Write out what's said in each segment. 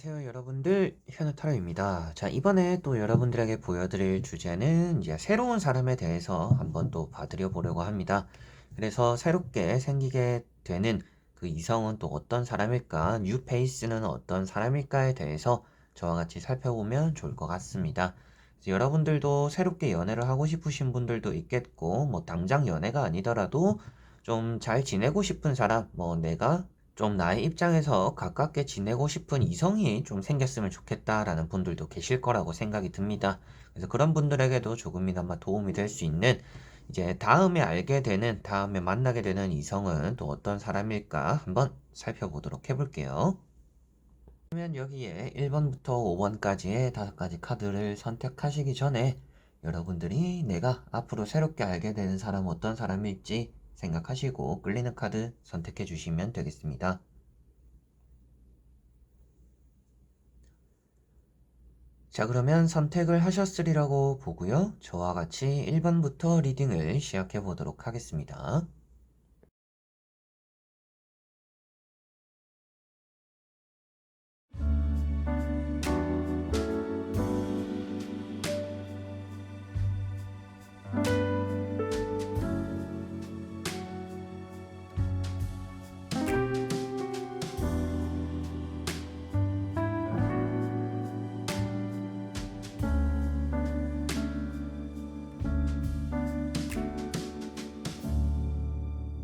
안녕하세요, 여러분들. 현우타로입니다. 자, 이번에 또 여러분들에게 보여드릴 주제는 이제 새로운 사람에 대해서 한번 또 봐드려 보려고 합니다. 그래서 새롭게 생기게 되는 그 이성은 또 어떤 사람일까, 뉴페이스는 어떤 사람일까에 대해서 저와 같이 살펴보면 좋을 것 같습니다. 그래서 여러분들도 새롭게 연애를 하고 싶으신 분들도 있겠고, 뭐 당장 연애가 아니더라도 좀 잘 지내고 싶은 사람, 뭐 내가 좀 나의 입장에서 가깝게 지내고 싶은 이성이 좀 생겼으면 좋겠다라는 분들도 계실 거라고 생각이 듭니다. 그래서 그런 분들에게도 조금이나마 도움이 될 수 있는 이제 다음에 알게 되는, 다음에 만나게 되는 이성은 또 어떤 사람일까 한번 살펴보도록 해볼게요. 그러면 여기에 1번부터 5번까지의 5가지 카드를 선택하시기 전에 여러분들이 내가 앞으로 새롭게 알게 되는 사람 어떤 사람일지 생각하시고 끌리는 카드 선택해 주시면 되겠습니다. 자, 그러면 선택을 하셨으리라고 보고요. 저와 같이 1번부터 리딩을 시작해 보도록 하겠습니다.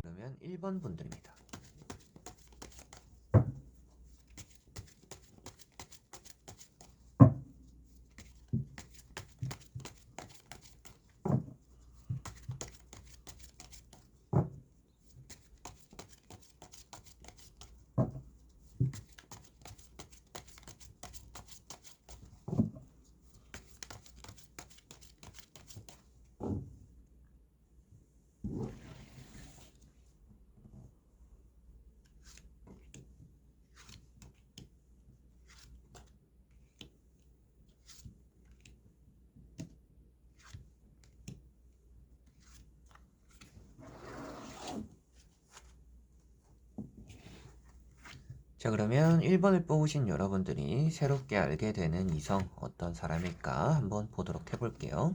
그러면 1번 분들입니다. 자, 그러면 1번을 뽑으신 여러분들이 새롭게 알게 되는 이성 어떤 사람일까 한번 보도록 해볼게요.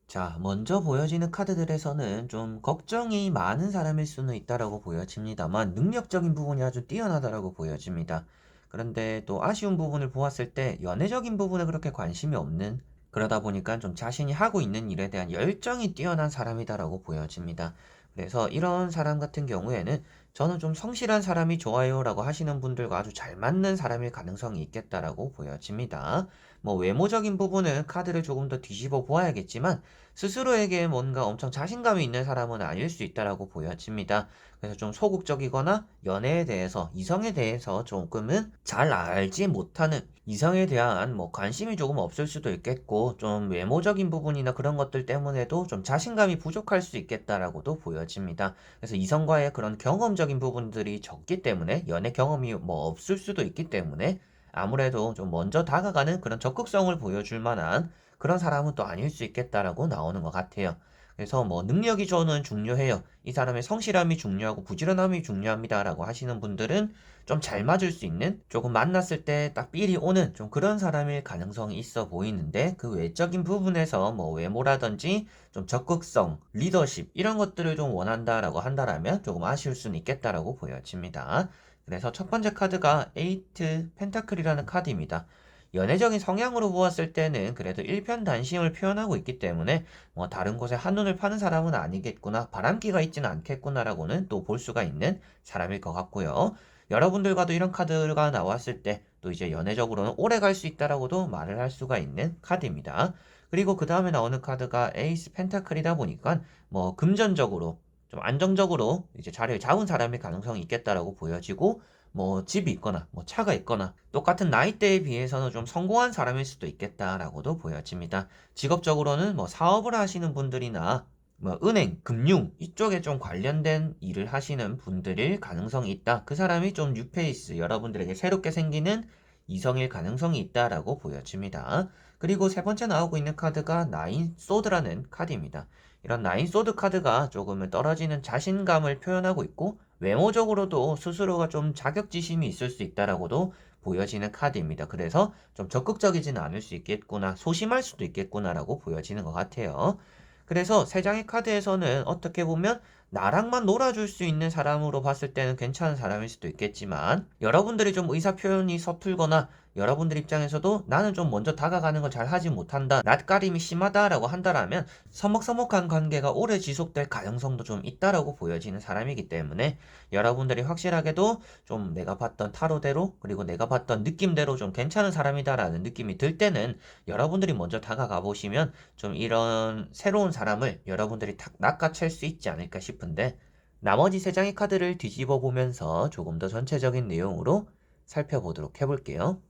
자, 먼저 보여지는 카드들에서는 좀 걱정이 많은 사람일 수는 있다라고 보여집니다만 능력적인 부분이 아주 뛰어나다라고 보여집니다. 그런데 또 아쉬운 부분을 보았을 때 연애적인 부분에 그렇게 관심이 없는, 그러다 보니까 좀 자신이 하고 있는 일에 대한 열정이 뛰어난 사람이다라고 보여집니다. 그래서 이런 사람 같은 경우에는 저는 좀 성실한 사람이 좋아요라고 하시는 분들과 아주 잘 맞는 사람일 가능성이 있겠다라고 보여집니다. 뭐 외모적인 부분은 카드를 조금 더 뒤집어 보아야겠지만 스스로에게 뭔가 엄청 자신감이 있는 사람은 아닐 수 있다라고 보여집니다. 그래서 좀 소극적이거나 연애에 대해서, 이성에 대해서 조금은 잘 알지 못하는, 이성에 대한 뭐 관심이 조금 없을 수도 있겠고, 좀 외모적인 부분이나 그런 것들 때문에도 좀 자신감이 부족할 수 있겠다라고도 보여집니다. 그래서 이성과의 그런 경험적인 부분들이 적기 때문에, 연애 경험이 뭐 없을 수도 있기 때문에 아무래도 좀 먼저 다가가는 그런 적극성을 보여줄 만한 그런 사람은 또 아닐 수 있겠다라고 나오는 것 같아요. 그래서 뭐 능력이 저는 중요해요. 이 사람의 성실함이 중요하고 부지런함이 중요합니다라고 하시는 분들은 좀 잘 맞을 수 있는, 조금 만났을 때 딱 삘이 오는 좀 그런 사람일 가능성이 있어 보이는데, 그 외적인 부분에서 뭐 외모라든지 좀 적극성, 리더십 이런 것들을 좀 원한다라고 한다라면 조금 아쉬울 수는 있겠다라고 보여집니다. 그래서 첫 번째 카드가 에이트 펜타클이라는 카드입니다. 연애적인 성향으로 보았을 때는 그래도 일편단심을 표현하고 있기 때문에 뭐 다른 곳에 한눈을 파는 사람은 아니겠구나, 바람기가 있지는 않겠구나라고는 또 볼 수가 있는 사람일 것 같고요. 여러분들과도 이런 카드가 나왔을 때 또 이제 연애적으로는 오래 갈 수 있다라고도 말을 할 수가 있는 카드입니다. 그리고 그 다음에 나오는 카드가 에이스 펜타클이다 보니까 뭐 금전적으로 좀 안정적으로 이제 자리를 잡은 사람일 가능성이 있겠다라고 보여지고, 뭐 집이 있거나 뭐 차가 있거나 똑같은 나이대에 비해서는 좀 성공한 사람일 수도 있겠다라고도 보여집니다. 직업적으로는 뭐 사업을 하시는 분들이나 뭐 은행, 금융 이쪽에 좀 관련된 일을 하시는 분들일 가능성이 있다. 그 사람이 좀 뉴페이스, 여러분들에게 새롭게 생기는 이성일 가능성이 있다라고 보여집니다. 그리고 세 번째 나오고 있는 카드가 나인 소드라는 카드입니다. 이런 나인 소드 카드가 조금은 떨어지는 자신감을 표현하고 있고, 외모적으로도 스스로가 좀 자격지심이 있을 수 있다라고도 보여지는 카드입니다. 그래서 좀 적극적이지는 않을 수 있겠구나, 소심할 수도 있겠구나라고 보여지는 것 같아요. 그래서 세 장의 카드에서는 어떻게 보면 나랑만 놀아줄 수 있는 사람으로 봤을 때는 괜찮은 사람일 수도 있겠지만, 여러분들이 좀 의사 표현이 서툴거나 여러분들 입장에서도 나는 좀 먼저 다가가는 걸 잘 하지 못한다, 낯가림이 심하다라고 한다라면 서먹서먹한 관계가 오래 지속될 가능성도 좀 있다라고 보여지는 사람이기 때문에, 여러분들이 확실하게도 좀 내가 봤던 타로대로, 그리고 내가 봤던 느낌대로 좀 괜찮은 사람이다라는 느낌이 들 때는 여러분들이 먼저 다가가 보시면 좀 이런 새로운 사람을 여러분들이 탁 낚아챌 수 있지 않을까 싶은데, 나머지 세 장의 카드를 뒤집어 보면서 조금 더 전체적인 내용으로 살펴보도록 해볼게요.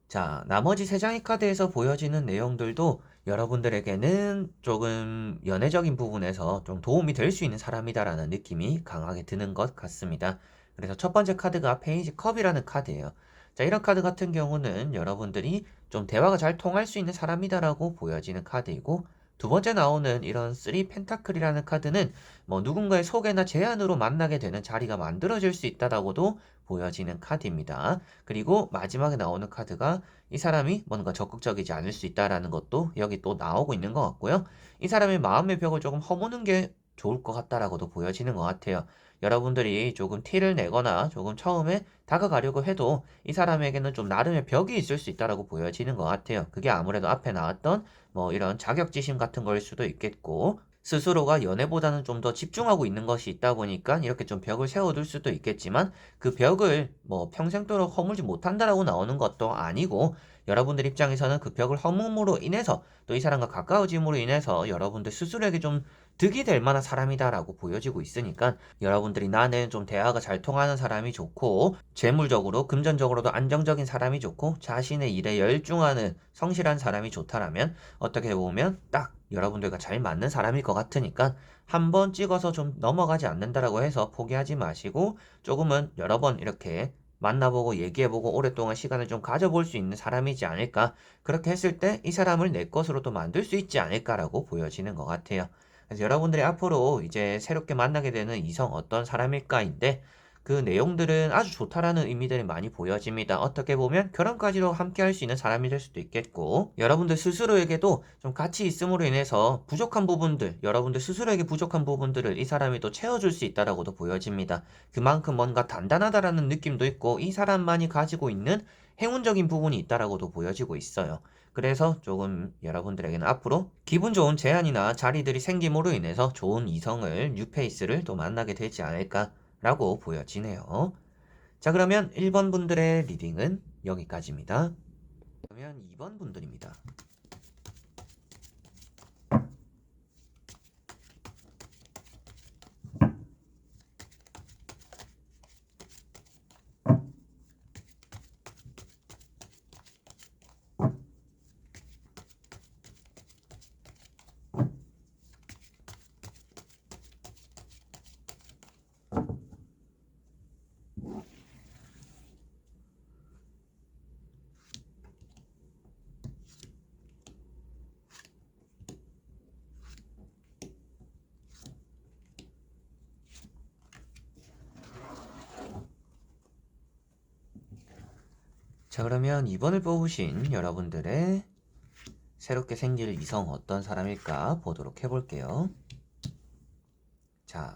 자, 나머지 세 장의 카드에서 보여지는 내용들도 여러분들에게는 조금 연애적인 부분에서 좀 도움이 될 수 있는 사람이다라는 느낌이 강하게 드는 것 같습니다. 그래서 첫 번째 카드가 페이지 컵이라는 카드예요. 자, 이런 카드 같은 경우는 여러분들이 좀 대화가 잘 통할 수 있는 사람이다라고 보여지는 카드이고, 두 번째 나오는 이런 쓰리 펜타클이라는 카드는 뭐 누군가의 소개나 제안으로 만나게 되는 자리가 만들어질 수 있다라고도 보여지는 카드입니다. 그리고 마지막에 나오는 카드가 이 사람이 뭔가 적극적이지 않을 수 있다라는 것도 여기 또 나오고 있는 것 같고요. 이 사람의 마음의 벽을 조금 허무는 게 좋을 것 같다라고도 보여지는 것 같아요. 여러분들이 조금 티를 내거나 조금 처음에 다가가려고 해도 이 사람에게는 좀 나름의 벽이 있을 수 있다라고 보여지는 것 같아요. 그게 아무래도 앞에 나왔던 뭐 이런 자격지심 같은 거일 수도 있겠고, 스스로가 연애보다는 좀 더 집중하고 있는 것이 있다 보니까 이렇게 좀 벽을 세워둘 수도 있겠지만, 그 벽을 뭐 평생도록 허물지 못한다라고 나오는 것도 아니고, 여러분들 입장에서는 그 벽을 허물므로 인해서 또 이 사람과 가까워짐으로 인해서 여러분들 스스로에게 좀 득이 될 만한 사람이다라고 보여지고 있으니까, 여러분들이 나는 좀 대화가 잘 통하는 사람이 좋고, 재물적으로 금전적으로도 안정적인 사람이 좋고, 자신의 일에 열중하는 성실한 사람이 좋다라면 어떻게 보면 딱 여러분들과 잘 맞는 사람일 것 같으니까, 한 번 찍어서 좀 넘어가지 않는다라고 해서 포기하지 마시고 조금은 여러 번 이렇게 만나보고 얘기해보고 오랫동안 시간을 좀 가져볼 수 있는 사람이지 않을까. 그렇게 했을 때 이 사람을 내 것으로 또 만들 수 있지 않을까라고 보여지는 것 같아요. 그래서 여러분들이 앞으로 이제 새롭게 만나게 되는 이성 어떤 사람일까인데, 그 내용들은 아주 좋다라는 의미들이 많이 보여집니다. 어떻게 보면 결혼까지도 함께 할 수 있는 사람이 될 수도 있겠고, 여러분들 스스로에게도 좀 같이 있음으로 인해서 부족한 부분들, 여러분들 스스로에게 부족한 부분들을 이 사람이 또 채워줄 수 있다라고도 보여집니다. 그만큼 뭔가 단단하다라는 느낌도 있고, 이 사람만이 가지고 있는 행운적인 부분이 있다라고도 보여지고 있어요. 그래서 조금 여러분들에게는 앞으로 기분 좋은 제안이나 자리들이 생김으로 인해서 좋은 이성을, 뉴페이스를 또 만나게 되지 않을까라고 보여지네요. 자, 그러면 1번 분들의 리딩은 여기까지입니다. 그러면 2번 분들입니다. 자, 그러면 2번을 뽑으신 여러분들의 새롭게 생길 이성 어떤 사람일까 보도록 해볼게요. 자,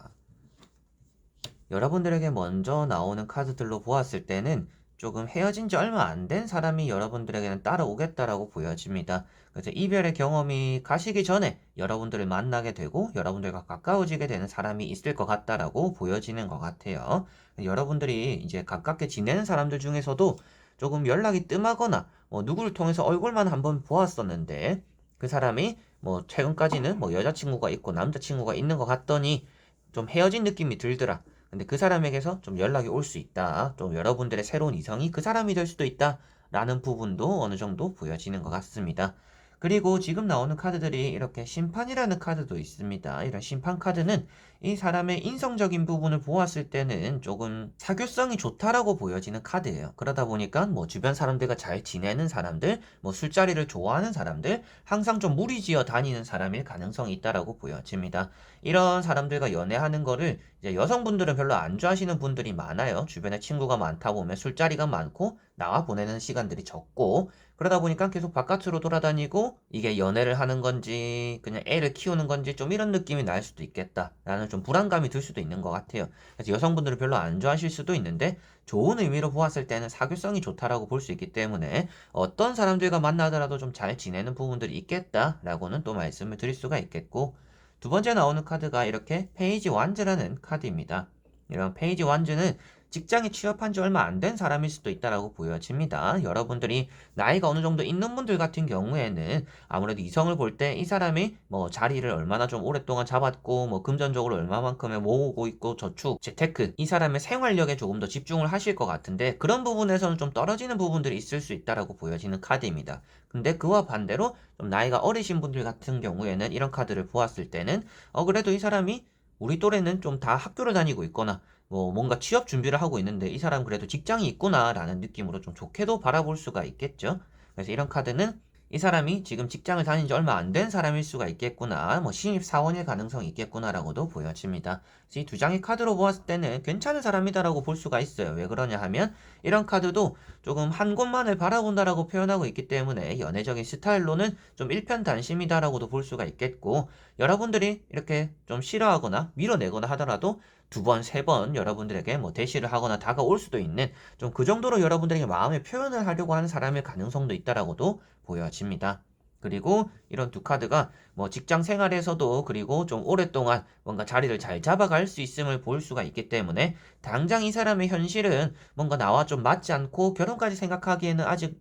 여러분들에게 먼저 나오는 카드들로 보았을 때는 조금 헤어진 지 얼마 안 된 사람이 여러분들에게는 따라오겠다라고 보여집니다. 그래서 이별의 경험이 가시기 전에 여러분들을 만나게 되고 여러분들과 가까워지게 되는 사람이 있을 것 같다라고 보여지는 것 같아요. 여러분들이 이제 가깝게 지내는 사람들 중에서도 조금 연락이 뜸하거나 뭐 누구를 통해서 얼굴만 한번 보았었는데, 그 사람이 뭐 최근까지는 뭐 여자친구가 있고 남자친구가 있는 것 같더니 좀 헤어진 느낌이 들더라. 근데 그 사람에게서 좀 연락이 올 수 있다. 좀 여러분들의 새로운 이성이 그 사람이 될 수도 있다. 라는 부분도 어느 정도 보여지는 것 같습니다. 그리고 지금 나오는 카드들이 이렇게 심판이라는 카드도 있습니다. 이런 심판 카드는 이 사람의 인성적인 부분을 보았을 때는 조금 사교성이 좋다라고 보여지는 카드예요. 그러다 보니까 뭐 주변 사람들과 잘 지내는 사람들, 뭐 술자리를 좋아하는 사람들, 항상 좀 무리지어 다니는 사람일 가능성이 있다라고 보여집니다. 이런 사람들과 연애하는 거를 이제 여성분들은 별로 안 좋아하시는 분들이 많아요. 주변에 친구가 많다 보면 술자리가 많고 나와 보내는 시간들이 적고 그러다 보니까 계속 바깥으로 돌아다니고 이게 연애를 하는 건지 그냥 애를 키우는 건지 좀 이런 느낌이 날 수도 있겠다라는 좀 불안감이 들 수도 있는 것 같아요. 그래서 여성분들은 별로 안 좋아하실 수도 있는데 좋은 의미로 보았을 때는 사교성이 좋다라고 볼 수 있기 때문에 어떤 사람들과 만나더라도 좀 잘 지내는 부분들이 있겠다라고는 또 말씀을 드릴 수가 있겠고 두 번째 나오는 카드가 이렇게 페이지 완즈라는 카드입니다. 이런 페이지 완즈는 직장에 취업한 지 얼마 안 된 사람일 수도 있다라고 보여집니다. 여러분들이 나이가 어느 정도 있는 분들 같은 경우에는 아무래도 이성을 볼 때 이 사람이 뭐 자리를 얼마나 좀 오랫동안 잡았고 뭐 금전적으로 얼마만큼의 모으고 있고 저축, 재테크 이 사람의 생활력에 조금 더 집중을 하실 것 같은데 그런 부분에서는 좀 떨어지는 부분들이 있을 수 있다라고 보여지는 카드입니다. 근데 그와 반대로 좀 나이가 어리신 분들 같은 경우에는 이런 카드를 보았을 때는 그래도 이 사람이 우리 또래는 좀 다 학교를 다니고 있거나 뭐 뭔가 취업 준비를 하고 있는데 이 사람 그래도 직장이 있구나라는 느낌으로 좀 좋게도 바라볼 수가 있겠죠. 그래서 이런 카드는 이 사람이 지금 직장을 다닌 지 얼마 안 된 사람일 수가 있겠구나, 뭐 신입사원일 가능성이 있겠구나라고도 보여집니다. 이 두 장의 카드로 보았을 때는 괜찮은 사람이다라고 볼 수가 있어요. 왜 그러냐 하면 이런 카드도 조금 한 곳만을 바라본다라고 표현하고 있기 때문에 연애적인 스타일로는 좀 일편단심이다라고도 볼 수가 있겠고 여러분들이 이렇게 좀 싫어하거나 밀어내거나 하더라도 두 번, 세 번 여러분들에게 뭐 대시를 하거나 다가올 수도 있는 좀 그 정도로 여러분들에게 마음의 표현을 하려고 하는 사람일 가능성도 있다라고도 보여집니다. 그리고 이런 두 카드가 뭐 직장 생활에서도 그리고 좀 오랫동안 뭔가 자리를 잘 잡아갈 수 있음을 볼 수가 있기 때문에 당장 이 사람의 현실은 뭔가 나와 좀 맞지 않고 결혼까지 생각하기에는 아직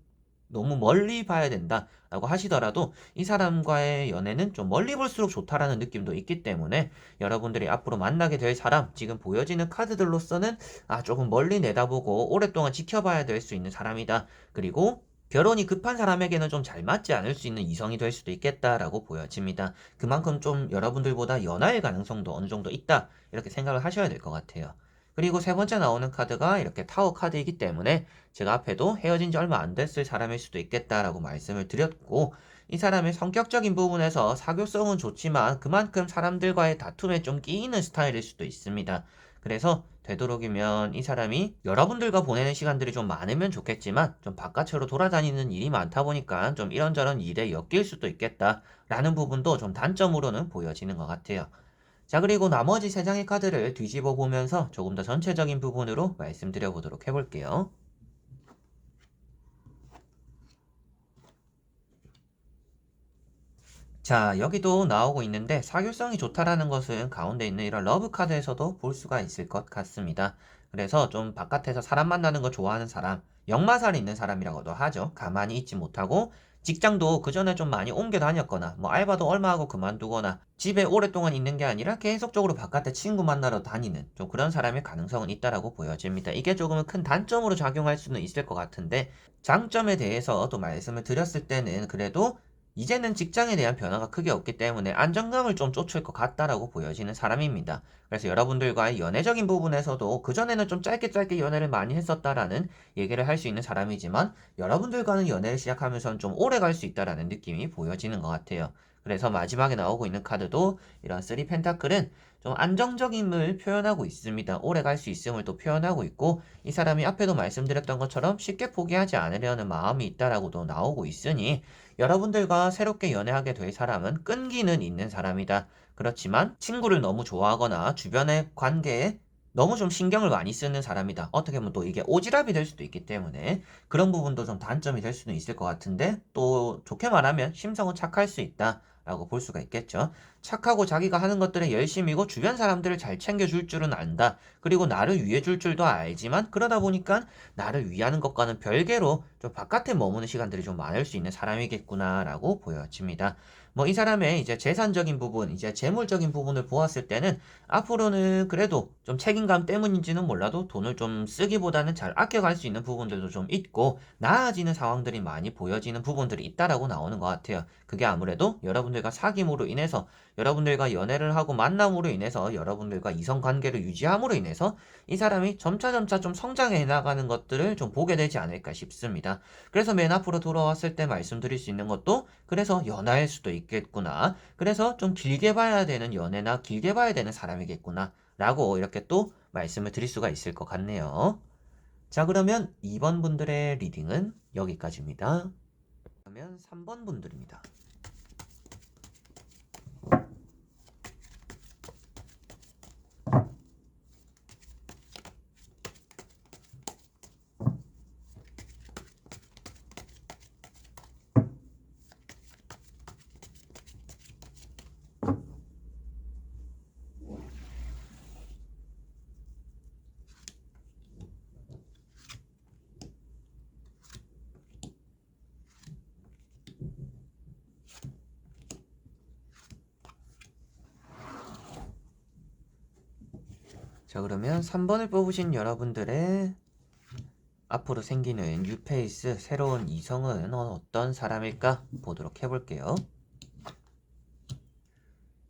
너무 멀리 봐야 된다라고 하시더라도 이 사람과의 연애는 좀 멀리 볼수록 좋다라는 느낌도 있기 때문에 여러분들이 앞으로 만나게 될 사람, 지금 보여지는 카드들로서는 조금 멀리 내다보고 오랫동안 지켜봐야 될 수 있는 사람이다. 그리고 결혼이 급한 사람에게는 좀 잘 맞지 않을 수 있는 이성이 될 수도 있겠다라고 보여집니다. 그만큼 좀 여러분들보다 연하일 가능성도 어느 정도 있다. 이렇게 생각을 하셔야 될 것 같아요. 그리고 세 번째 나오는 카드가 이렇게 타워 카드이기 때문에 제가 앞에도 헤어진 지 얼마 안 됐을 사람일 수도 있겠다라고 말씀을 드렸고 이 사람의 성격적인 부분에서 사교성은 좋지만 그만큼 사람들과의 다툼에 좀 끼이는 스타일일 수도 있습니다. 그래서 되도록이면 이 사람이 여러분들과 보내는 시간들이 좀 많으면 좋겠지만 좀 바깥으로 돌아다니는 일이 많다 보니까 좀 이런저런 일에 엮일 수도 있겠다라는 부분도 좀 단점으로는 보여지는 것 같아요. 자, 그리고 나머지 세 장의 카드를 뒤집어 보면서 조금 더 전체적인 부분으로 말씀드려 보도록 해볼게요. 자, 여기도 나오고 있는데 사교성이 좋다라는 것은 가운데 있는 이런 러브 카드에서도 볼 수가 있을 것 같습니다. 그래서 좀 바깥에서 사람 만나는 거 좋아하는 사람, 역마살이 있는 사람이라고도 하죠. 가만히 있지 못하고 직장도 그 전에 좀 많이 옮겨 다녔거나 뭐 알바도 얼마 하고 그만두거나 집에 오랫동안 있는 게 아니라 계속적으로 바깥에 친구 만나러 다니는 좀 그런 사람의 가능성은 있다라고 보여집니다. 이게 조금은 큰 단점으로 작용할 수는 있을 것 같은데 장점에 대해서 또 말씀을 드렸을 때는 그래도 이제는 직장에 대한 변화가 크게 없기 때문에 안정감을 좀 쫓을 것 같다라고 보여지는 사람입니다. 그래서 여러분들과의 연애적인 부분에서도 그전에는 좀 짧게 짧게 연애를 많이 했었다라는 얘기를 할 수 있는 사람이지만 여러분들과는 연애를 시작하면서는 좀 오래 갈 수 있다라는 느낌이 보여지는 것 같아요. 그래서 마지막에 나오고 있는 카드도 이런 3 펜타클은 좀 안정적임을 표현하고 있습니다. 오래 갈 수 있음을 또 표현하고 있고 이 사람이 앞에도 말씀드렸던 것처럼 쉽게 포기하지 않으려는 마음이 있다라고도 나오고 있으니 여러분들과 새롭게 연애하게 될 사람은 끈기는 있는 사람이다. 그렇지만 친구를 너무 좋아하거나 주변의 관계에 너무 좀 신경을 많이 쓰는 사람이다. 어떻게 보면 또 이게 오지랖이 될 수도 있기 때문에 그런 부분도 좀 단점이 될 수는 있을 것 같은데 또 좋게 말하면 심성은 착할 수 있다. 라고 볼 수가 있겠죠. 착하고 자기가 하는 것들에 열심이고 주변 사람들을 잘 챙겨줄 줄은 안다. 그리고 나를 위해 줄 줄도 알지만 그러다 보니까 나를 위하는 것과는 별개로 좀 바깥에 머무는 시간들이 좀 많을 수 있는 사람이겠구나라고 보여집니다. 뭐 이 사람의 이제 재산적인 부분, 이제 재물적인 부분을 보았을 때는 앞으로는 그래도 좀 책임감 때문인지는 몰라도 돈을 좀 쓰기보다는 잘 아껴갈 수 있는 부분들도 좀 있고 나아지는 상황들이 많이 보여지는 부분들이 있다라고 나오는 것 같아요. 그게 아무래도 여러분들과 사귐으로 인해서 여러분들과 연애를 하고 만남으로 인해서 여러분들과 이성 관계를 유지함으로 인해서 이 사람이 점차점차 좀 성장해 나가는 것들을 좀 보게 되지 않을까 싶습니다. 그래서 맨 앞으로 돌아왔을 때 말씀드릴 수 있는 것도 그래서 연하일 수도 있겠구나. 그래서 좀 길게 봐야 되는 연애나 길게 봐야 되는 사람이겠구나. 라고 이렇게 또 말씀을 드릴 수가 있을 것 같네요. 자, 그러면 2번 분들의 리딩은 여기까지입니다. 그러면 3번 분들입니다. 자, 그러면 3번을 뽑으신 여러분들의 앞으로 생기는 뉴페이스 새로운 이성은 어떤 사람일까 보도록 해볼게요.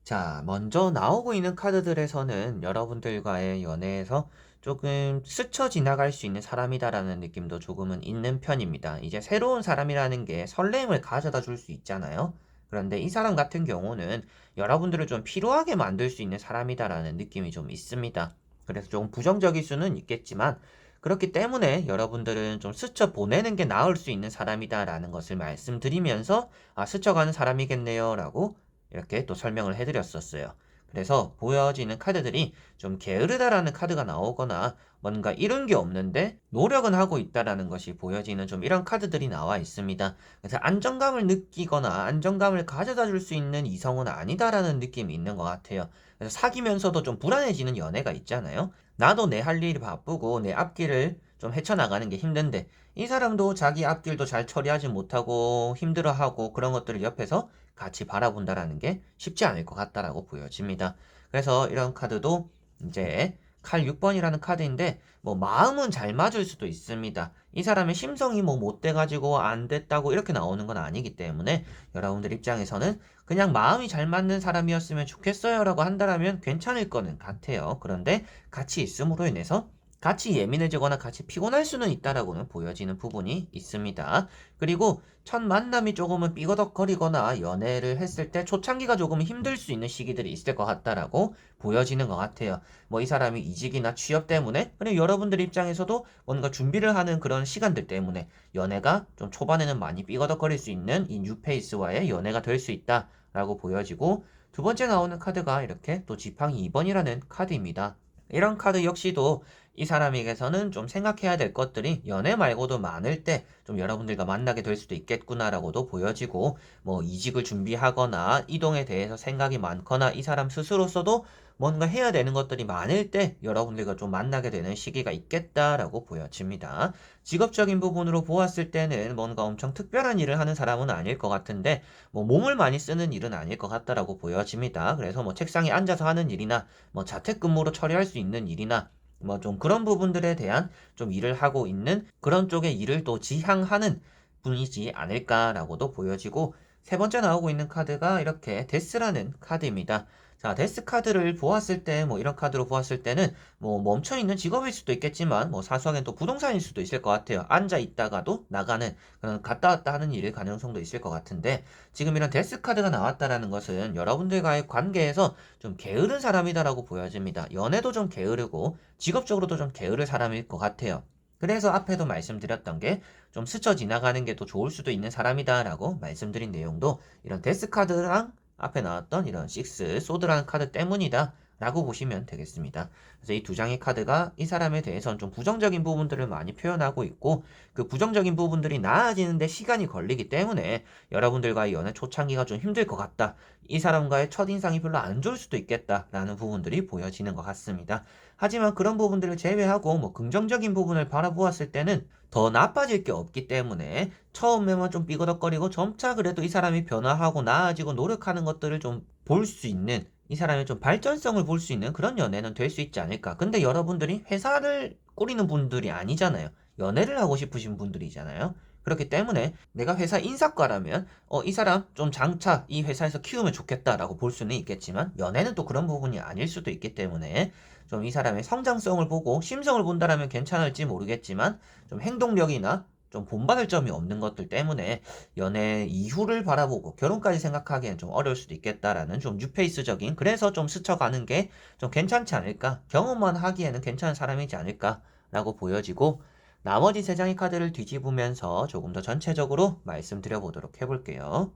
자, 먼저 나오고 있는 카드들에서는 여러분들과의 연애에서 조금 스쳐 지나갈 수 있는 사람이다라는 느낌도 조금은 있는 편입니다. 이제 새로운 사람이라는 게 설렘을 가져다 줄 수 있잖아요. 그런데 이 사람 같은 경우는 여러분들을 좀 피로하게 만들 수 있는 사람이다라는 느낌이 좀 있습니다. 그래서 좀 부정적일 수는 있겠지만 그렇기 때문에 여러분들은 좀 스쳐 보내는 게 나을 수 있는 사람이다라는 것을 말씀드리면서 아, 스쳐가는 사람이겠네요 라고 이렇게 또 설명을 해드렸었어요. 그래서 보여지는 카드들이 좀 게으르다라는 카드가 나오거나 뭔가 이룬 게 없는데 노력은 하고 있다라는 것이 보여지는 좀 이런 카드들이 나와 있습니다. 그래서 안정감을 느끼거나 안정감을 가져다 줄 수 있는 이성은 아니다라는 느낌이 있는 것 같아요. 그래서 사귀면서도 좀 불안해지는 연애가 있잖아요. 나도 내 할 일이 바쁘고 내 앞길을 좀 헤쳐나가는 게 힘든데 이 사람도 자기 앞길도 잘 처리하지 못하고 힘들어하고 그런 것들을 옆에서 같이 바라본다라는 게 쉽지 않을 것 같다라고 보여집니다. 그래서 이런 카드도 이제 칼 6번이라는 카드인데 뭐 마음은 잘 맞을 수도 있습니다. 이 사람의 심성이 뭐 못 돼가지고 안 됐다고 이렇게 나오는 건 아니기 때문에 여러분들 입장에서는 그냥 마음이 잘 맞는 사람이었으면 좋겠어요라고 한다라면 괜찮을 거는 같아요. 그런데 같이 있음으로 인해서 같이 예민해지거나 같이 피곤할 수는 있다라고는 보여지는 부분이 있습니다. 그리고 첫 만남이 조금은 삐거덕거리거나 연애를 했을 때 초창기가 조금 힘들 수 있는 시기들이 있을 것 같다라고 보여지는 것 같아요. 뭐 이 사람이 이직이나 취업 때문에 그리고 여러분들 입장에서도 뭔가 준비를 하는 그런 시간들 때문에 연애가 좀 초반에는 많이 삐거덕거릴 수 있는 이 뉴페이스와의 연애가 될 수 있다라고 보여지고 두 번째 나오는 카드가 이렇게 또 지팡이 2번이라는 카드입니다. 이런 카드 역시도 이 사람에게서는 좀 생각해야 될 것들이 연애 말고도 많을 때 좀 여러분들과 만나게 될 수도 있겠구나라고도 보여지고 뭐 이직을 준비하거나 이동에 대해서 생각이 많거나 이 사람 스스로서도 뭔가 해야 되는 것들이 많을 때 여러분들과 좀 만나게 되는 시기가 있겠다라고 보여집니다. 직업적인 부분으로 보았을 때는 뭔가 엄청 특별한 일을 하는 사람은 아닐 것 같은데 뭐 몸을 많이 쓰는 일은 아닐 것 같다라고 보여집니다. 그래서 뭐 책상에 앉아서 하는 일이나 뭐 자택근무로 처리할 수 있는 일이나 뭐 좀 그런 부분들에 대한 좀 일을 하고 있는 그런 쪽의 일을 또 지향하는 분이지 않을까라고도 보여지고 세 번째 나오고 있는 카드가 이렇게 데스라는 카드입니다. 자, 데스 카드를 보았을 때, 뭐 이런 카드로 보았을 때는 뭐 멈춰있는 직업일 수도 있겠지만 뭐 사소하게 또 부동산일 수도 있을 것 같아요. 앉아 있다가도 나가는 그런 갔다 왔다 하는 일일 가능성도 있을 것 같은데 지금 이런 데스 카드가 나왔다라는 것은 여러분들과의 관계에서 좀 게으른 사람이다라고 보여집니다. 연애도 좀 게으르고 직업적으로도 좀 게으를 사람일 것 같아요. 그래서 앞에도 말씀드렸던 게 좀 스쳐 지나가는 게 더 좋을 수도 있는 사람이다라고 말씀드린 내용도 이런 데스 카드랑 앞에 나왔던 이런 식스 소드라는 카드 때문이다 라고 보시면 되겠습니다. 그래서 이 두 장의 카드가 이 사람에 대해서는 좀 부정적인 부분들을 많이 표현하고 있고, 그 부정적인 부분들이 나아지는데 시간이 걸리기 때문에 여러분들과의 연애 초창기가 좀 힘들 것 같다. 이 사람과의 첫인상이 별로 안 좋을 수도 있겠다라는 부분들이 보여지는 것 같습니다. 하지만 그런 부분들을 제외하고 뭐 긍정적인 부분을 바라보았을 때는 더 나빠질 게 없기 때문에 처음에만 좀 삐그덕거리고 점차 그래도 이 사람이 변화하고 나아지고 노력하는 것들을 좀 볼 수 있는, 이 사람의 좀 발전성을 볼 수 있는 그런 연애는 될 수 있지 않을까. 근데 여러분들이 회사를 꾸리는 분들이 아니잖아요. 연애를 하고 싶으신 분들이잖아요. 그렇기 때문에 내가 회사 인사과라면 이 사람 좀 장차 이 회사에서 키우면 좋겠다라고 볼 수는 있겠지만, 연애는 또 그런 부분이 아닐 수도 있기 때문에 좀 이 사람의 성장성을 보고 심성을 본다라면 괜찮을지 모르겠지만, 좀 행동력이나 좀 본받을 점이 없는 것들 때문에 연애 이후를 바라보고 결혼까지 생각하기엔 좀 어려울 수도 있겠다라는 좀 뉴페이스적인, 그래서 좀 스쳐가는 게 좀 괜찮지 않을까, 경험만 하기에는 괜찮은 사람이지 않을까라고 보여지고, 나머지 세 장의 카드를 뒤집으면서 조금 더 전체적으로 말씀드려 보도록 해볼게요.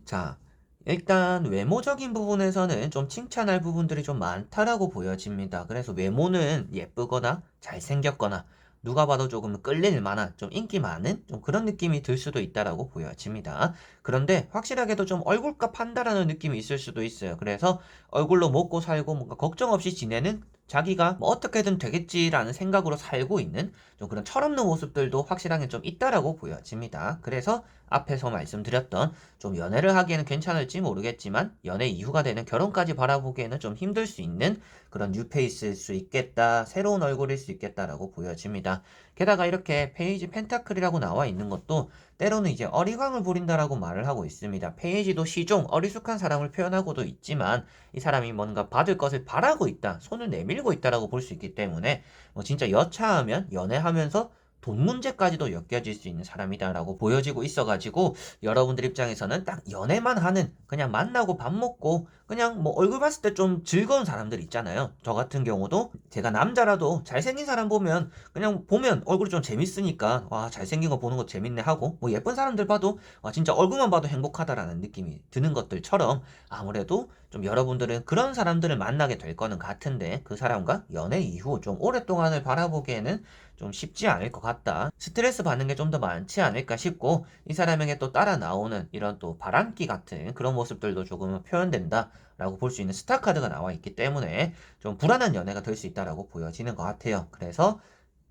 자, 일단 외모적인 부분에서는 좀 칭찬할 부분들이 좀 많다라고 보여집니다. 그래서 외모는 예쁘거나 잘생겼거나 누가 봐도 조금 끌릴 만한, 좀 인기 많은 좀 그런 느낌이 들 수도 있다라고 보여집니다. 그런데 확실하게도 좀 얼굴값 한다라는 느낌이 있을 수도 있어요. 그래서 얼굴로 먹고 살고 뭔가 걱정 없이 지내는, 자기가 뭐 어떻게든 되겠지라는 생각으로 살고 있는 좀 그런 철없는 모습들도 확실하게 좀 있다라고 보여집니다. 그래서 앞에서 말씀드렸던, 좀 연애를 하기에는 괜찮을지 모르겠지만 연애 이후가 되는 결혼까지 바라보기에는 좀 힘들 수 있는 그런 뉴페이스일 수 있겠다, 새로운 얼굴일 수 있겠다라고 보여집니다. 게다가 이렇게 페이지 펜타클이라고 나와 있는 것도 때로는 이제 어리광을 부린다라고 말을 하고 있습니다. 페이지도 시종, 어리숙한 사람을 표현하고도 있지만, 이 사람이 뭔가 받을 것을 바라고 있다, 손을 내밀고 있다라고 볼 수 있기 때문에 뭐 진짜 여차하면 연애하면서 돈 문제까지도 엮여질 수 있는 사람이다라고 보여지고 있어가지고, 여러분들 입장에서는 딱 연애만 하는, 그냥 만나고 밥 먹고 그냥 뭐 얼굴 봤을 때 좀 즐거운 사람들 있잖아요. 저 같은 경우도 제가 남자라도 잘생긴 사람 보면 그냥 보면 얼굴이 좀 재밌으니까 와 잘생긴 거 보는 거 재밌네 하고, 뭐 예쁜 사람들 봐도 와 진짜 얼굴만 봐도 행복하다라는 느낌이 드는 것들처럼, 아무래도 좀 여러분들은 그런 사람들을 만나게 될 거는 같은데, 그 사람과 연애 이후 좀 오랫동안을 바라보기에는 좀 쉽지 않을 것 같다. 스트레스 받는 게 좀 더 많지 않을까 싶고, 이 사람에게 또 따라 나오는 이런 또 바람기 같은 그런 모습들도 조금 표현된다 라고 볼 수 있는 스타 카드가 나와 있기 때문에 좀 불안한 연애가 될 수 있다라고 보여지는 것 같아요. 그래서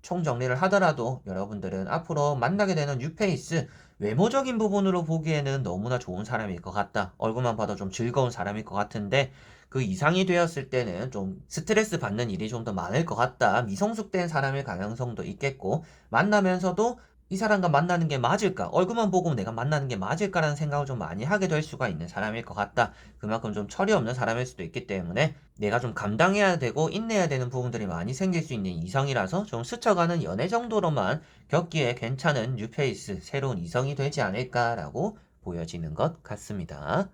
총정리를 하더라도 여러분들은 앞으로 만나게 되는 뉴페이스, 외모적인 부분으로 보기에는 너무나 좋은 사람일 것 같다, 얼굴만 봐도 좀 즐거운 사람일 것 같은데, 그 이상이 되었을 때는 좀 스트레스 받는 일이 좀 더 많을 것 같다, 미성숙된 사람일 가능성도 있겠고, 만나면서도 이 사람과 만나는 게 맞을까, 얼굴만 보고 내가 만나는 게 맞을까라는 생각을 좀 많이 하게 될 수가 있는 사람일 것 같다. 그만큼 좀 철이 없는 사람일 수도 있기 때문에 내가 좀 감당해야 되고 인내해야 되는 부분들이 많이 생길 수 있는 이성이라서, 좀 스쳐가는 연애 정도로만 겪기에 괜찮은 뉴페이스, 새로운 이성이 되지 않을까라고 보여지는 것 같습니다.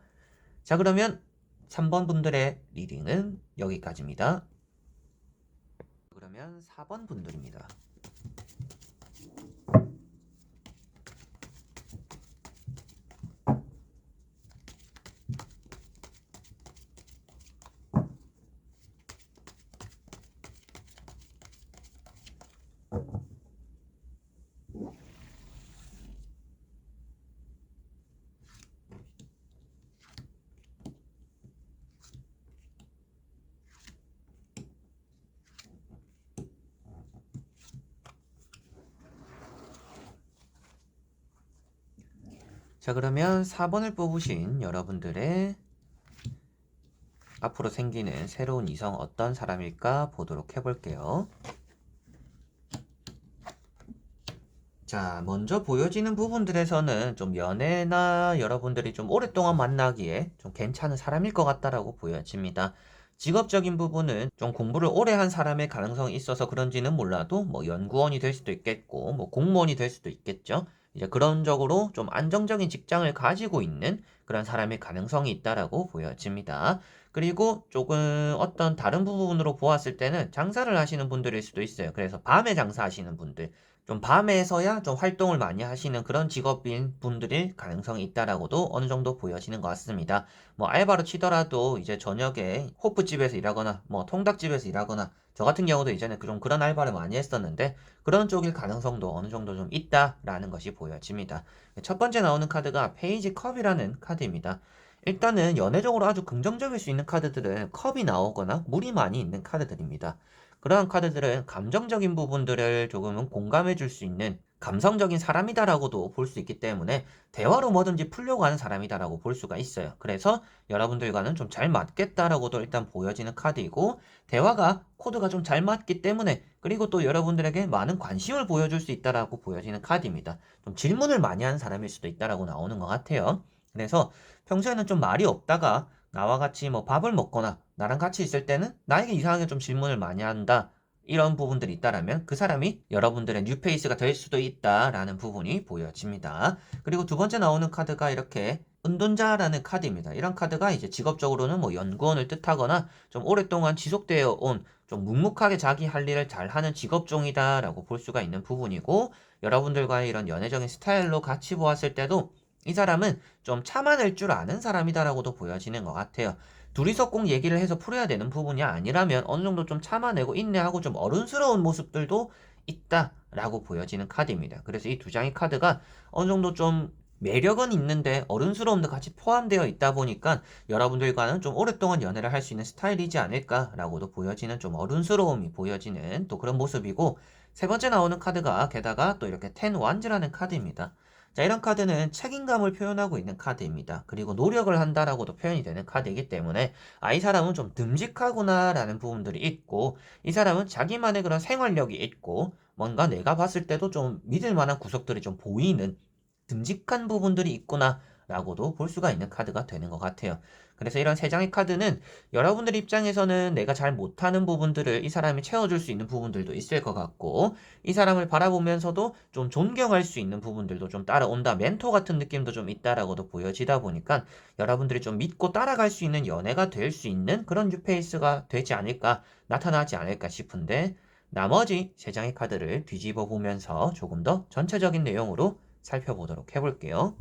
자, 그러면 3번 분들의 리딩은 여기까지입니다. 그러면 4번 분들입니다. 자, 그러면 4번을 뽑으신 여러분들의 앞으로 생기는 새로운 이성 어떤 사람일까 보도록 해볼게요. 자, 먼저 보여지는 부분들에서는 좀 연애나 여러분들이 좀 오랫동안 만나기에 좀 괜찮은 사람일 것 같다라고 보여집니다. 직업적인 부분은 좀 공부를 오래 한 사람의 가능성이 있어서 그런지는 몰라도 뭐 연구원이 될 수도 있겠고 뭐 공무원이 될 수도 있겠죠. 이제 그런 쪽으로 좀 안정적인 직장을 가지고 있는 그런 사람의 가능성이 있다라고 보여집니다. 그리고 조금 어떤 다른 부분으로 보았을 때는 장사를 하시는 분들일 수도 있어요. 그래서 밤에 장사하시는 분들, 좀 밤에서야 좀 활동을 많이 하시는 그런 직업인 분들일 가능성이 있다라고도 어느 정도 보여지는 것 같습니다. 뭐 알바로 치더라도 이제 저녁에 호프집에서 일하거나 뭐 통닭집에서 일하거나 저 같은 경우도 이제는 좀 그런 알바를 많이 했었는데 그런 쪽일 가능성도 어느 정도 좀 있다라는 것이 보여집니다. 첫 번째 나오는 카드가 페이지 컵이라는 카드입니다. 일단은 연애적으로 아주 긍정적일 수 있는 카드들은 컵이 나오거나 물이 많이 있는 카드들입니다. 그러한 카드들은 감정적인 부분들을 조금은 공감해 줄 수 있는 감성적인 사람이다라고도 볼 수 있기 때문에 대화로 뭐든지 풀려고 하는 사람이다라고 볼 수가 있어요. 그래서 여러분들과는 좀 잘 맞겠다라고도 일단 보여지는 카드이고 대화가 코드가 좀 잘 맞기 때문에 그리고 또 여러분들에게 많은 관심을 보여줄 수 있다라고 보여지는 카드입니다. 좀 질문을 많이 하는 사람일 수도 있다라고 나오는 것 같아요. 그래서 평소에는 좀 말이 없다가 나와 같이 뭐 밥을 먹거나 나랑 같이 있을 때는 나에게 이상하게 좀 질문을 많이 한다. 이런 부분들이 있다라면 그 사람이 여러분들의 뉴페이스가 될 수도 있다라는 부분이 보여집니다. 그리고 두 번째 나오는 카드가 이렇게 은둔자라는 카드입니다. 이런 카드가 이제 직업적으로는 뭐 연구원을 뜻하거나 좀 오랫동안 지속되어 온 좀 묵묵하게 자기 할 일을 잘하는 직업종이다라고 볼 수가 있는 부분이고 여러분들과의 이런 연애적인 스타일로 같이 보았을 때도 이 사람은 좀 참아낼 줄 아는 사람이다라고도 보여지는 것 같아요. 둘이서 꼭 얘기를 해서 풀어야 되는 부분이 아니라면 어느 정도 좀 참아내고 인내하고 좀 어른스러운 모습들도 있다라고 보여지는 카드입니다. 그래서 이 두 장의 카드가 어느 정도 좀 매력은 있는데 어른스러움도 같이 포함되어 있다 보니까 여러분들과는 좀 오랫동안 연애를 할 수 있는 스타일이지 않을까라고도 보여지는 좀 어른스러움이 보여지는 또 그런 모습이고 세 번째 나오는 카드가 게다가 또 이렇게 텐 완즈라는 카드입니다. 자, 이런 카드는 책임감을 표현하고 있는 카드입니다. 그리고 노력을 한다라고도 표현이 되는 카드이기 때문에 이 사람은 좀 듬직하구나라는 부분들이 있고 이 사람은 자기만의 그런 생활력이 있고 뭔가 내가 봤을 때도 좀 믿을 만한 구석들이 좀 보이는 듬직한 부분들이 있구나라고도 볼 수가 있는 카드가 되는 것 같아요. 그래서 이런 세 장의 카드는 여러분들 입장에서는 내가 잘 못하는 부분들을 이 사람이 채워줄 수 있는 부분들도 있을 것 같고 이 사람을 바라보면서도 좀 존경할 수 있는 부분들도 좀 따라온다. 멘토 같은 느낌도 좀 있다라고도 보여지다 보니까 여러분들이 좀 믿고 따라갈 수 있는 연애가 될 수 있는 그런 뉴페이스가 되지 않을까, 나타나지 않을까 싶은데 나머지 세 장의 카드를 뒤집어 보면서 조금 더 전체적인 내용으로 살펴보도록 해볼게요.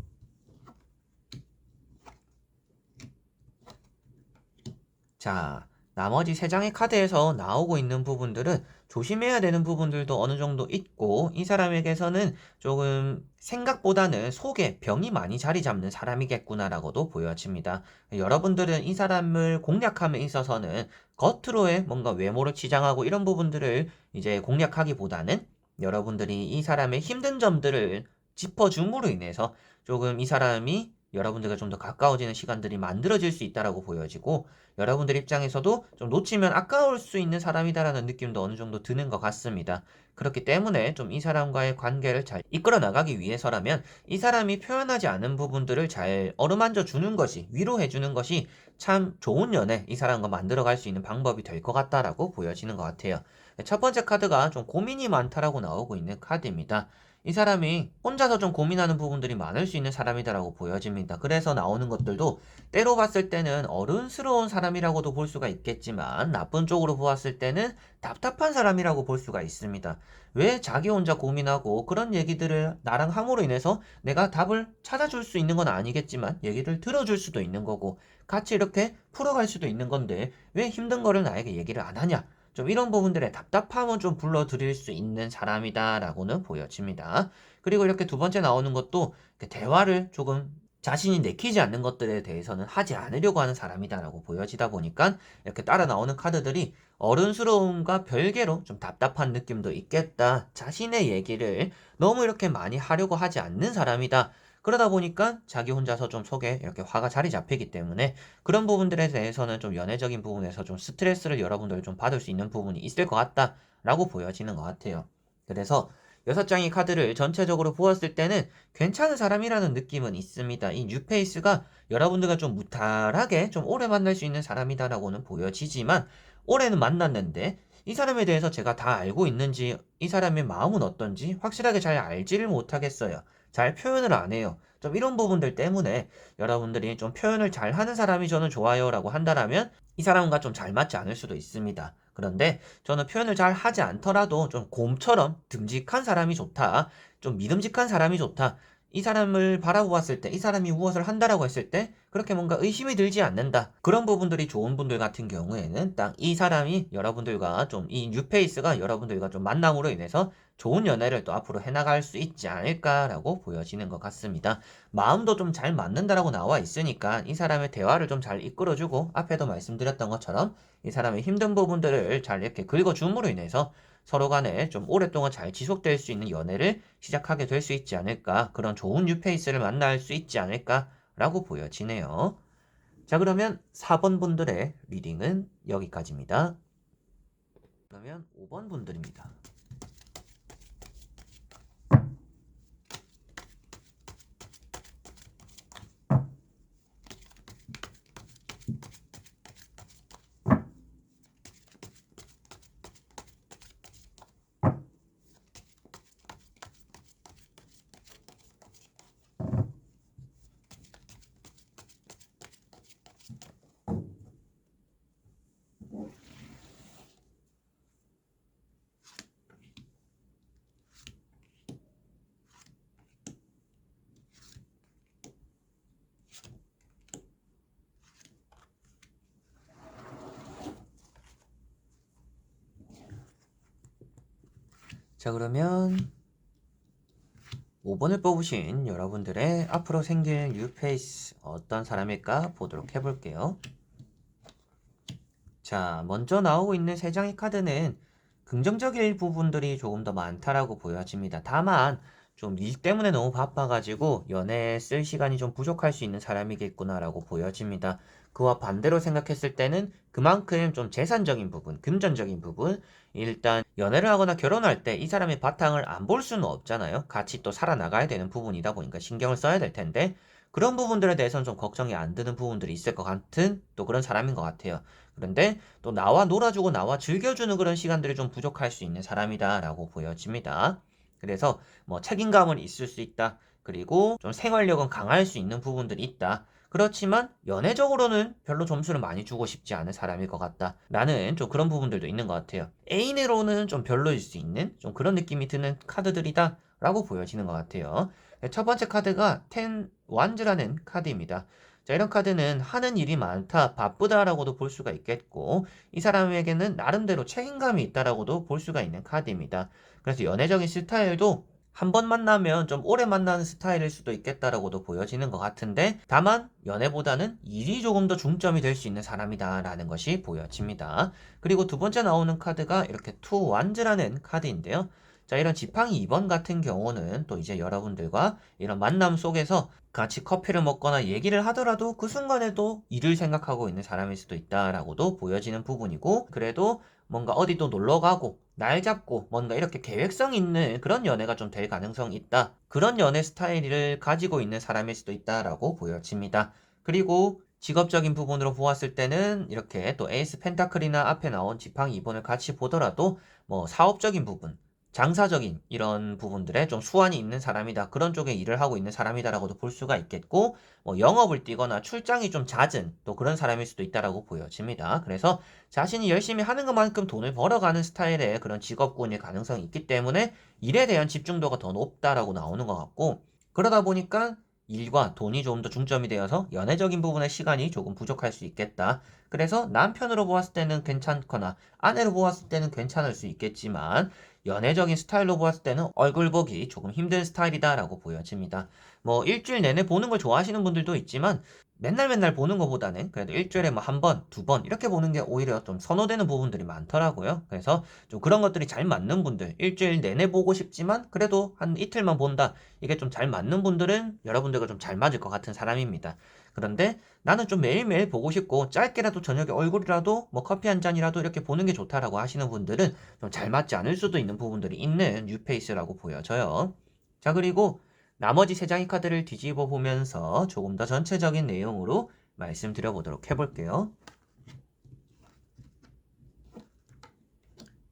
자, 나머지 세 장의 카드에서 나오고 있는 부분들은 조심해야 되는 부분들도 어느 정도 있고, 이 사람에게서는 조금 생각보다는 속에 병이 많이 자리 잡는 사람이겠구나라고도 보여집니다. 여러분들은 이 사람을 공략함에 있어서는 겉으로의 뭔가 외모를 치장하고 이런 부분들을 이제 공략하기보다는 여러분들이 이 사람의 힘든 점들을 짚어줌으로 인해서 조금 이 사람이 여러분들과 좀 더 가까워지는 시간들이 만들어질 수 있다라고 보여지고, 여러분들 입장에서도 좀 놓치면 아까울 수 있는 사람이다라는 느낌도 어느 정도 드는 것 같습니다. 그렇기 때문에 좀 이 사람과의 관계를 잘 이끌어 나가기 위해서라면 이 사람이 표현하지 않은 부분들을 잘 어루만져 주는 것이, 위로해 주는 것이 참 좋은 연애, 이 사람과 만들어 갈 수 있는 방법이 될 것 같다라고 보여지는 것 같아요. 첫 번째 카드가 좀 고민이 많다라고 나오고 있는 카드입니다. 이 사람이 혼자서 좀 고민하는 부분들이 많을 수 있는 사람이다라고 보여집니다. 그래서 나오는 것들도 때로 봤을 때는 어른스러운 사람이라고도 볼 수가 있겠지만 나쁜 쪽으로 보았을 때는 답답한 사람이라고 볼 수가 있습니다. 왜 자기 혼자 고민하고 그런 얘기들을 나랑 함으로 인해서 내가 답을 찾아줄 수 있는 건 아니겠지만 얘기를 들어줄 수도 있는 거고 같이 이렇게 풀어갈 수도 있는 건데 왜 힘든 거를 나에게 얘기를 안 하냐? 좀 이런 부분들의 답답함은 좀 불러드릴 수 있는 사람이다라고는 보여집니다. 그리고 이렇게 두 번째 나오는 것도 대화를 조금 자신이 내키지 않는 것들에 대해서는 하지 않으려고 하는 사람이다라고 보여지다 보니까 이렇게 따라 나오는 카드들이 어른스러움과 별개로 좀 답답한 느낌도 있겠다. 자신의 얘기를 너무 이렇게 많이 하려고 하지 않는 사람이다. 그러다 보니까 자기 혼자서 좀 속에 이렇게 화가 자리 잡히기 때문에 그런 부분들에 대해서는 좀 연애적인 부분에서 좀 스트레스를 여러분들 좀 받을 수 있는 부분이 있을 것 같다라고 보여지는 것 같아요. 그래서 여섯 장의 카드를 전체적으로 보았을 때는 괜찮은 사람이라는 느낌은 있습니다. 이 뉴페이스가 여러분들과 좀 무탈하게 좀 오래 만날 수 있는 사람이다라고는 보여지지만 올해는 만났는데 이 사람에 대해서 제가 다 알고 있는지 이 사람의 마음은 어떤지 확실하게 잘 알지를 못하겠어요. 잘 표현을 안 해요. 좀 이런 부분들 때문에 여러분들이 좀 표현을 잘 하는 사람이 저는 좋아요라고 한다라면 이 사람과 좀 잘 맞지 않을 수도 있습니다. 그런데 저는 표현을 잘 하지 않더라도 좀 곰처럼 듬직한 사람이 좋다. 좀 믿음직한 사람이 좋다. 이 사람을 바라보았을 때, 이 사람이 무엇을 한다라고 했을 때, 그렇게 뭔가 의심이 들지 않는다. 그런 부분들이 좋은 분들 같은 경우에는 딱 이 사람이 여러분들과 좀, 이 뉴페이스가 여러분들과 좀 만남으로 인해서 좋은 연애를 또 앞으로 해나갈 수 있지 않을까라고 보여지는 것 같습니다. 마음도 좀 잘 맞는다라고 나와 있으니까 이 사람의 대화를 좀 잘 이끌어주고 앞에도 말씀드렸던 것처럼 이 사람의 힘든 부분들을 잘 이렇게 긁어줌으로 인해서 서로 간에 좀 오랫동안 잘 지속될 수 있는 연애를 시작하게 될 수 있지 않을까, 그런 좋은 뉴페이스를 만날 수 있지 않을까라고 보여지네요. 자, 그러면 4번 분들의 리딩은 여기까지입니다. 그러면 5번 분들입니다. 자, 그러면 5번을 뽑으신 여러분들의 앞으로 생길 뉴페이스 어떤 사람일까 보도록 해볼게요. 자, 먼저 나오고 있는 3장의 카드는 긍정적인 부분들이 조금 더 많다라고 보여집니다. 다만 좀 일 때문에 너무 바빠가지고 연애에 쓸 시간이 좀 부족할 수 있는 사람이겠구나라고 보여집니다. 그와 반대로 생각했을 때는 그만큼 좀 재산적인 부분, 금전적인 부분, 일단 연애를 하거나 결혼할 때 이 사람의 바탕을 안 볼 수는 없잖아요. 같이 또 살아나가야 되는 부분이다 보니까 신경을 써야 될 텐데 그런 부분들에 대해서는 좀 걱정이 안 드는 부분들이 있을 것 같은 또 그런 사람인 것 같아요. 그런데 또 나와 놀아주고 나와 즐겨주는 그런 시간들이 좀 부족할 수 있는 사람이다라고 보여집니다. 그래서 뭐 책임감은 있을 수 있다. 그리고 좀 생활력은 강할 수 있는 부분들이 있다. 그렇지만 연애적으로는 별로 점수를 많이 주고 싶지 않은 사람일 것 같다. 라는 좀 그런 부분들도 있는 것 같아요. 애인으로는 좀 별로일 수 있는 좀 그런 느낌이 드는 카드들이다. 라고 보여지는 것 같아요. 첫 번째 카드가 텐 완즈라는 카드입니다. 자, 이런 카드는 하는 일이 많다, 바쁘다라고도 볼 수가 있겠고, 이 사람에게는 나름대로 책임감이 있다라고도 볼 수가 있는 카드입니다. 그래서 연애적인 스타일도 한 번 만나면 좀 오래 만나는 스타일일 수도 있겠다라고도 보여지는 것 같은데, 다만 연애보다는 일이 조금 더 중점이 될 수 있는 사람이다라는 것이 보여집니다. 그리고 두 번째 나오는 카드가 이렇게 투 완즈라는 카드인데요. 자, 이런 지팡이 2번 같은 경우는 또 이제 여러분들과 이런 만남 속에서 같이 커피를 먹거나 얘기를 하더라도 그 순간에도 일을 생각하고 있는 사람일 수도 있다라고도 보여지는 부분이고, 그래도 뭔가 어디도 놀러 가고 날 잡고 뭔가 이렇게 계획성 있는 그런 연애가 좀 될 가능성이 있다. 그런 연애 스타일을 가지고 있는 사람일 수도 있다라고 보여집니다. 그리고 직업적인 부분으로 보았을 때는 이렇게 또 에이스 펜타클이나 앞에 나온 지팡이 2번을 같이 보더라도 뭐 사업적인 부분, 장사적인 이런 부분들에 좀 수완이 있는 사람이다. 그런 쪽에 일을 하고 있는 사람이다라고도 볼 수가 있겠고, 뭐 영업을 뛰거나 출장이 좀 잦은 또 그런 사람일 수도 있다라고 보여집니다. 그래서 자신이 열심히 하는 것만큼 돈을 벌어가는 스타일의 그런 직업군일 가능성이 있기 때문에 일에 대한 집중도가 더 높다라고 나오는 것 같고, 그러다 보니까 일과 돈이 조금 더 중점이 되어서 연애적인 부분에 시간이 조금 부족할 수 있겠다. 그래서 남편으로 보았을 때는 괜찮거나 아내로 보았을 때는 괜찮을 수 있겠지만 연애적인 스타일로 보았을 때는 얼굴 보기 조금 힘든 스타일이다라고 보여집니다. 뭐 일주일 내내 보는 걸 좋아하시는 분들도 있지만 맨날 맨날 보는 것보다는 그래도 일주일에 뭐 한 번, 두 번 이렇게 보는 게 오히려 좀 선호되는 부분들이 많더라고요. 그래서 좀 그런 것들이 잘 맞는 분들, 일주일 내내 보고 싶지만 그래도 한 이틀만 본다. 이게 좀 잘 맞는 분들은 여러분들과 좀 잘 맞을 것 같은 사람입니다. 그런데 나는 좀 매일매일 보고 싶고 짧게라도 저녁에 얼굴이라도 뭐 커피 한 잔이라도 이렇게 보는 게 좋다라고 하시는 분들은 좀 잘 맞지 않을 수도 있는 부분들이 있는 뉴페이스라고 보여져요. 자, 그리고 나머지 3장의 카드를 뒤집어 보면서 조금 더 전체적인 내용으로 말씀드려 보도록 해볼게요.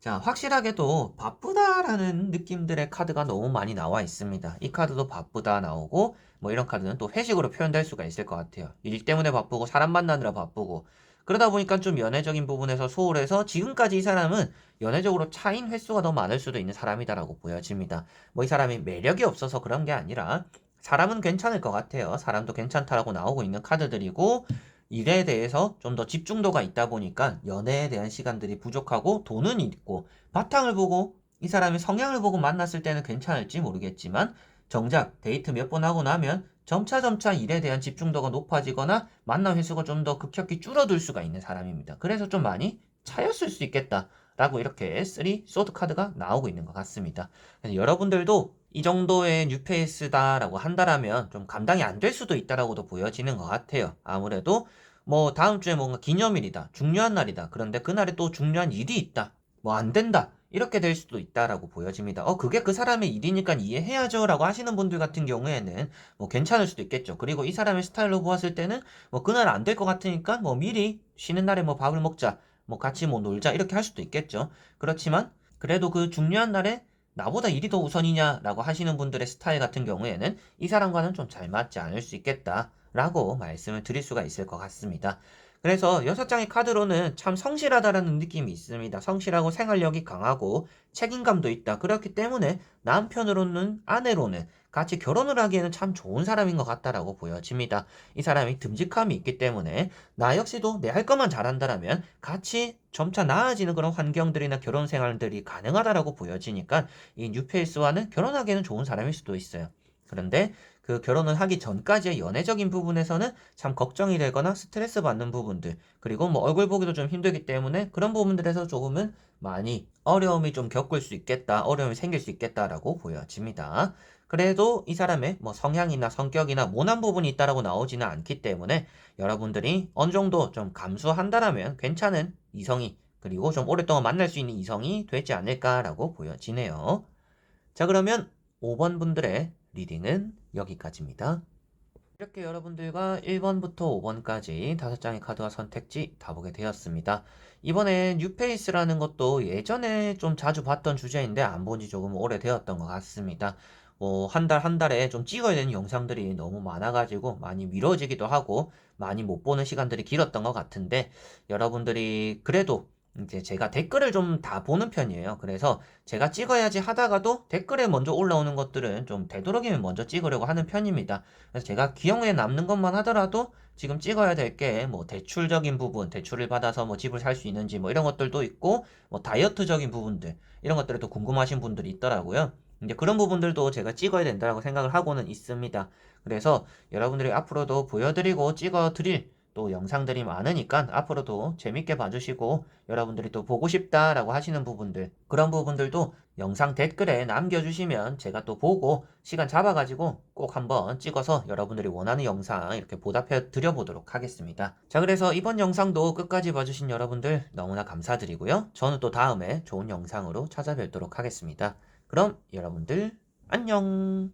자, 확실하게도 바쁘다라는 느낌들의 카드가 너무 많이 나와 있습니다. 이 카드도 바쁘다 나오고, 뭐 이런 카드는 또 회식으로 표현될 수가 있을 것 같아요. 일 때문에 바쁘고, 사람 만나느라 바쁘고, 그러다 보니까 좀 연애적인 부분에서 소홀해서 지금까지 이 사람은 연애적으로 차인 횟수가 더 많을 수도 있는 사람이다라고 보여집니다. 뭐 이 사람이 매력이 없어서 그런 게 아니라 사람은 괜찮을 것 같아요. 사람도 괜찮다라고 나오고 있는 카드들이고 일에 대해서 좀 더 집중도가 있다 보니까 연애에 대한 시간들이 부족하고 돈은 있고 바탕을 보고 이 사람의 성향을 보고 만났을 때는 괜찮을지 모르겠지만 정작 데이트 몇 번 하고 나면 점차 일에 대한 집중도가 높아지거나 만남 횟수가 좀 더 급격히 줄어들 수가 있는 사람입니다. 그래서 좀 많이 차였을 수 있겠다라고 이렇게 3 소드 카드가 나오고 있는 것 같습니다. 그래서 여러분들도 이 정도의 뉴페이스다라고 한다라면 좀 감당이 안 될 수도 있다라고도 보여지는 것 같아요. 아무래도 뭐 다음 주에 뭔가 기념일이다, 중요한 날이다. 그런데 그날에 또 중요한 일이 있다. 뭐 안 된다. 이렇게 될 수도 있다라고 보여집니다. 그게 그 사람의 일이니까 이해해야죠 라고 하시는 분들 같은 경우에는 뭐 괜찮을 수도 있겠죠. 그리고 이 사람의 스타일로 보았을 때는 뭐 그날 안 될 것 같으니까 뭐 미리 쉬는 날에 뭐 밥을 먹자, 뭐 같이 뭐 놀자 이렇게 할 수도 있겠죠. 그렇지만 그래도 그 중요한 날에 나보다 일이 더 우선이냐라고 하시는 분들의 스타일 같은 경우에는 이 사람과는 좀 잘 맞지 않을 수 있겠다라고 말씀을 드릴 수가 있을 것 같습니다. 그래서 6장의 카드로는 참 성실하다라는 느낌이 있습니다. 성실하고 생활력이 강하고 책임감도 있다. 그렇기 때문에 남편으로는 아내로는 같이 결혼을 하기에는 참 좋은 사람인 것 같다라고 보여집니다. 이 사람이 듬직함이 있기 때문에 나 역시도 내 할 것만 잘한다라면 같이 점차 나아지는 그런 환경들이나 결혼 생활들이 가능하다라고 보여지니까 이 뉴페이스와는 결혼하기에는 좋은 사람일 수도 있어요. 그런데 그 결혼을 하기 전까지의 연애적인 부분에서는 참 걱정이 되거나 스트레스 받는 부분들, 그리고 뭐 얼굴 보기도 좀 힘들기 때문에 그런 부분들에서 조금은 많이 어려움이 좀 겪을 수 있겠다, 어려움이 생길 수 있겠다라고 보여집니다. 그래도 이 사람의 뭐 성향이나 성격이나 모난 부분이 있다라고 나오지는 않기 때문에 여러분들이 어느 정도 좀 감수한다라면 괜찮은 이성이, 그리고 좀 오랫동안 만날 수 있는 이성이 되지 않을까라고 보여지네요. 자, 그러면 5번 분들의 리딩은 여기까지입니다. 이렇게 여러분들과 1번부터 5번까지 5장의 카드와 선택지 다 보게 되었습니다. 이번에 뉴페이스라는 것도 예전에 좀 자주 봤던 주제인데 안 본 지 조금 오래되었던 것 같습니다. 한 달 한 달에 좀 찍어야 되는 영상들이 너무 많아가지고 많이 미뤄지기도 하고 많이 못 보는 시간들이 길었던 것 같은데 여러분들이 그래도 이제 제가 댓글을 좀 다 보는 편이에요. 그래서 제가 찍어야지 하다가도 댓글에 먼저 올라오는 것들은 좀 되도록이면 먼저 찍으려고 하는 편입니다. 그래서 제가 기억에 남는 것만 하더라도 지금 찍어야 될 게 뭐 대출적인 부분, 대출을 받아서 뭐 집을 살 수 있는지 뭐 이런 것들도 있고 뭐 다이어트적인 부분들 이런 것들에 또 궁금하신 분들이 있더라고요. 이제 그런 부분들도 제가 찍어야 된다고 생각을 하고는 있습니다. 그래서 여러분들이 앞으로도 보여드리고 찍어드릴 또 영상들이 많으니까 앞으로도 재밌게 봐주시고 여러분들이 또 보고 싶다라고 하시는 부분들 그런 부분들도 영상 댓글에 남겨주시면 제가 또 보고 시간 잡아가지고 꼭 한번 찍어서 여러분들이 원하는 영상 이렇게 보답해 드려보도록 하겠습니다. 자, 그래서 이번 영상도 끝까지 봐주신 여러분들 너무나 감사드리고요. 저는 또 다음에 좋은 영상으로 찾아뵙도록 하겠습니다. 그럼 여러분들 안녕.